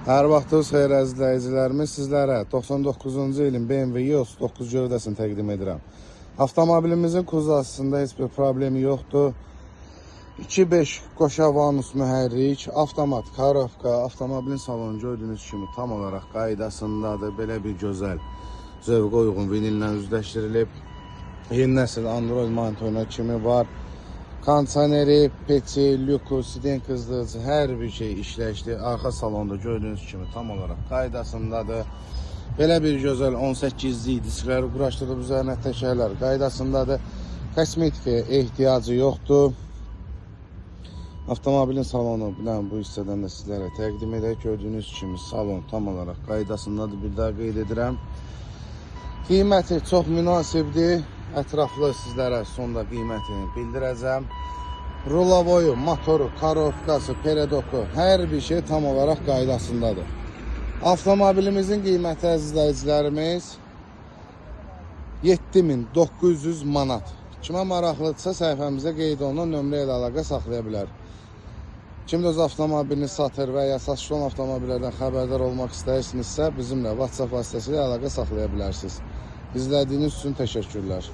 Hər vaxtınız xeyir əziz izləyicilərimiz, sizlərə 99-cu ilin BMW EOS 9 gövdəsini təqdim edirəm. Avtomobilimizin kuzasında heç bir problemi yoxdur. 2.5 qoşa vanus mühərrik, avtomat, karovka, avtomobilin salonu gördüyünüz kimi tam olaraq qaydasındadır. Belə bir gözəl, zövqə uyğun vinillə üzləşdirilib. Yeni nəsil Android monitoruna kimi var. Kondisioneri, peçi, lüku, siden qızdırıcı, hər bir şey işləyişli. Arxa salonda gördüyünüz kimi tam olaraq qaydasındadır. Belə bir gözəl 18'lik diskləri quraşdırılıb, üzərinə təkərlər qaydasındadır. Kosmetikaya ehtiyacı yoxdur. Avtomobilin salonu bilən bu hissədən də sizlərə təqdim edək. Gördüyünüz kimi salon tam olaraq qaydasındadır. Bir daha qeyd edirəm. Qiyməti çox münasibdir. Ətraflı sizlərə sonda qiymətini bildirəcəm. Rulavoyu, motoru, karovkası, peredoku, hər bir şey tam olaraq qaydasındadır. Avtomobilimizin qiyməti əziz izləyicilərimiz 7900 manat. Kimə maraqlıdırsa səhifəmizə qeyd olunan nömrə ilə əlaqə saxlaya bilər. Kim öz avtomobilini satır və ya satışlı olan avtomobillərdən xəbərdar olmaq istəyirsinizsə bizimlə WhatsApp vasitəsilə əlaqə saxlaya bilərsiniz. İzlədiyiniz üçün təşəkkürlər.